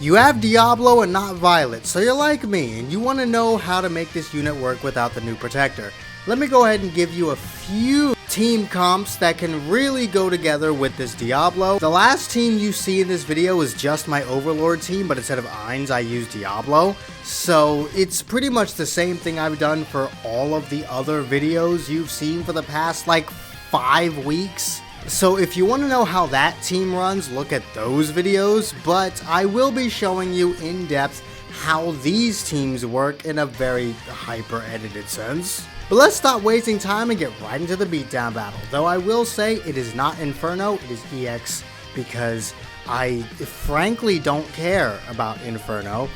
You have Diablo and not Violet, so you're like me and you want to know how to make this unit work without the new protector. Let me go ahead and give you a few team comps that can really go together with this Diablo. The last team you see in this video is just my Overlord team, but instead of Ainz, I use Diablo. So it's pretty much the same thing I've done for all of the other videos you've seen for the past like 5 weeks. So if you want to know how that team runs, look at those videos, but I will be showing you in depth how these teams work in a very hyper-edited sense. But let's stop wasting time and get right into the beatdown battle. Though I will say it is not Inferno, it is EX, because I frankly don't care about Inferno.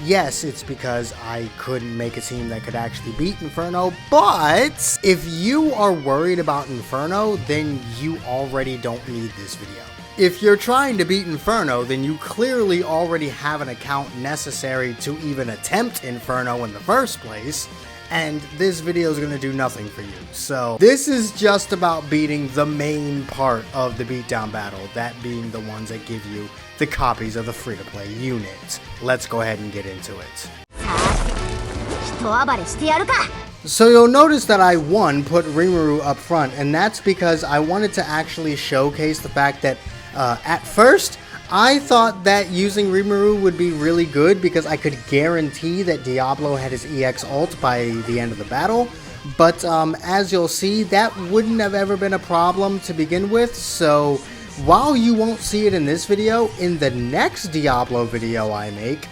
Yes, it's because I couldn't make a team that could actually beat Inferno, but if you are worried about Inferno, then you already don't need this video. If you're trying to beat Inferno, then you clearly already have an account necessary to even attempt Inferno in the first place, and this video is going to do nothing for you. So this is just about beating the main part of the beatdown battle, that being the ones that give you the copies of the free-to-play unit. Let's go ahead and get into it. So you'll notice that I, put Rimuru up front, and that's because I wanted to actually showcase the fact that at first, I thought that using Rimuru would be really good because I could guarantee that Diablo had his EX ult by the end of the battle, but as you'll see, that wouldn't have ever been a problem to begin with. So while you won't see it in this video, in the next Diablo video I make,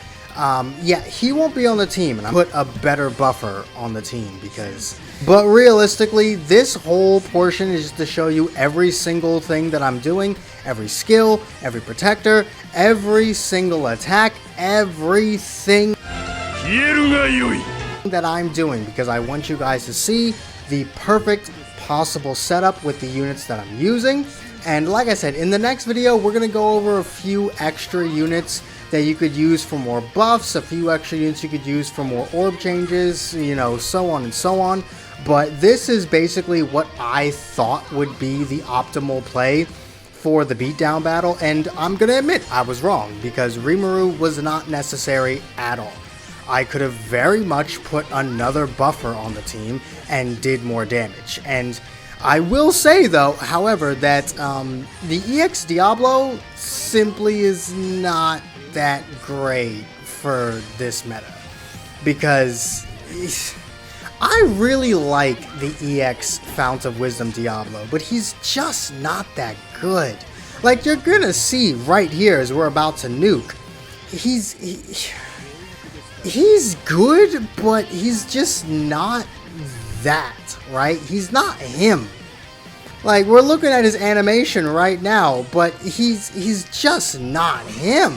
yeah, he won't be on the team, and I put a better buffer on the team because... But realistically, this whole portion is just to show you every single thing that I'm doing, every skill, every protector, every single attack, everything that I'm doing, because I want you guys to see the perfect possible setup with the units that I'm using. And like I said, in the next video, we're going to go over a few extra units that you could use for more buffs, a few extra units you could use for more orb changes, you know, so on and so on. But this is basically what I thought would be the optimal play for the beatdown battle, and I'm gonna admit I was wrong, because Rimuru was not necessary at all. I could have very much put another buffer on the team and did more damage. And I will say though, however, that the EX Diablo simply is not that great for this meta, because I really like the EX Fount of Wisdom Diablo, but he's just not that good. Like you're gonna see right here as we're about to nuke, he's good, but he's just not that, right? He's not him. Like, we're looking at his animation right now, but he's just not him.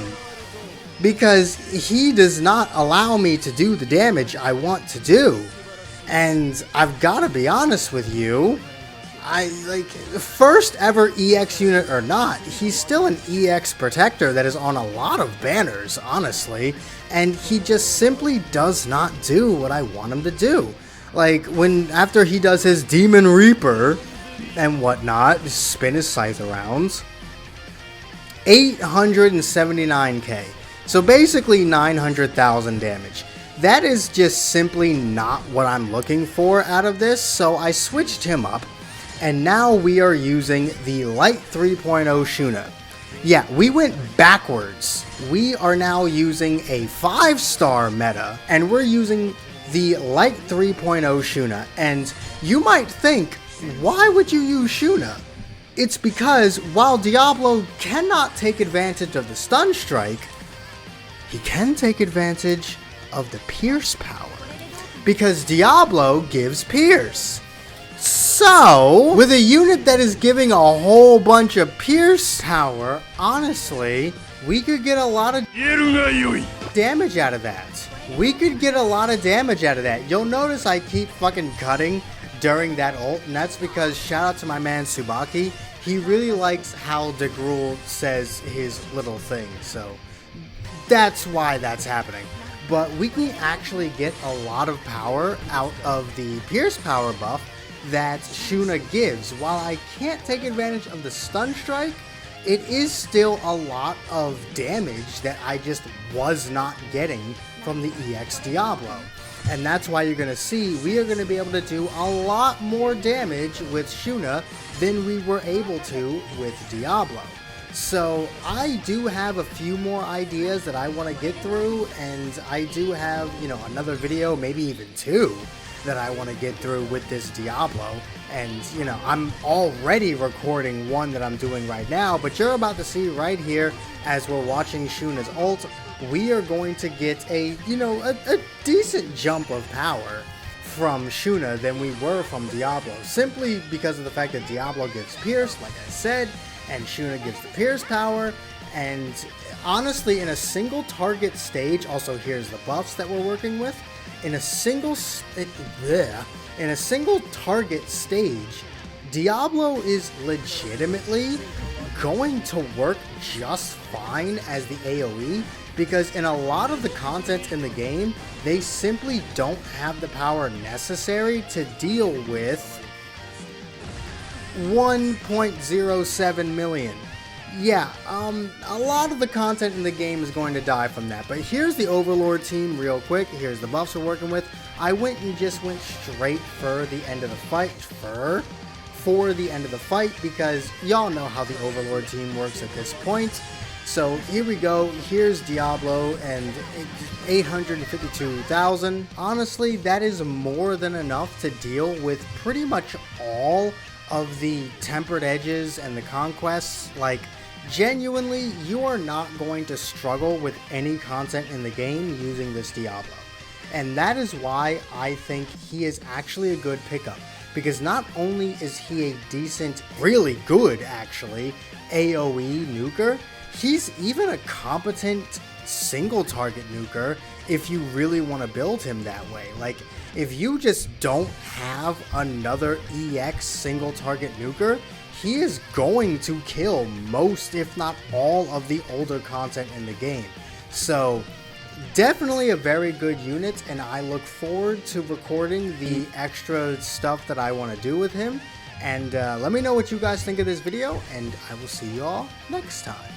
Because he does not allow me to do the damage I want to do. And I've got to be honest with you, first ever EX unit or not, he's still an EX protector that is on a lot of banners, honestly. And he just simply does not do what I want him to do. Like, after he does his Demon Reaper and whatnot, spin his scythe around, 879k. So basically 900,000 damage. That is just simply not what I'm looking for out of this, so I switched him up, and now we are using the Light 3.0 Shuna. Yeah, we went backwards. We are now using a 5-star meta, and we're using the Light 3.0 Shuna. And you might think, why would you use Shuna? It's because while Diablo cannot take advantage of the stun strike, he can take advantage of the pierce power, because Diablo gives pierce. So with a unit that is giving a whole bunch of pierce power, honestly, we could get a lot of damage out of that. You'll notice I keep fucking cutting during that ult, and that's because, shout out to my man Tsubaki, he really likes how DeGrul says his little thing, so that's why that's happening. But we can actually get a lot of power out of the Pierce power buff that Shuna gives. While I can't take advantage of the stun strike, it is still a lot of damage that I just was not getting from the EX Diablo. And that's why you're going to see we are going to be able to do a lot more damage with Shuna than we were able to with Diablo. So I do have a few more ideas that I want to get through, and I do have, another video, maybe even two, that I want to get through with this Diablo. And, I'm already recording one that I'm doing right now, but you're about to see right here as we're watching Shuna's ult, we are going to get a decent jump of power from Shuna than we were from Diablo, simply because of the fact that Diablo gives Pierce, like I said, and Shuna gives the Pierce power. And honestly, in a single target stage, also here's the buffs that we're working with, in a single target stage, Diablo is legitimately going to work just fine as the AoE, because in a lot of the content in the game, they simply don't have the power necessary to deal with 1.07 million. Yeah, a lot of the content in the game is going to die from that. But here's the Overlord team real quick. Here's the buffs we're working with. I went straight for the end of the fight. For the end of the fight, because y'all know how the Overlord team works at this point. So here we go. Here's Diablo and 852,000. Honestly, that is more than enough to deal with pretty much all of the tempered edges and the conquests. Like, genuinely, you are not going to struggle with any content in the game using this Diablo. And that is why I think he is actually a good pickup. Because not only is he a decent, really good actually, AoE nuker, he's even a competent single target nuker if you really want to build him that way. Like, if you just don't have another EX single target nuker, he is going to kill most, if not all, of the older content in the game. So definitely a very good unit, and I look forward to recording the extra stuff that I want to do with him. And let me know what you guys think of this video, and I will see you all next time.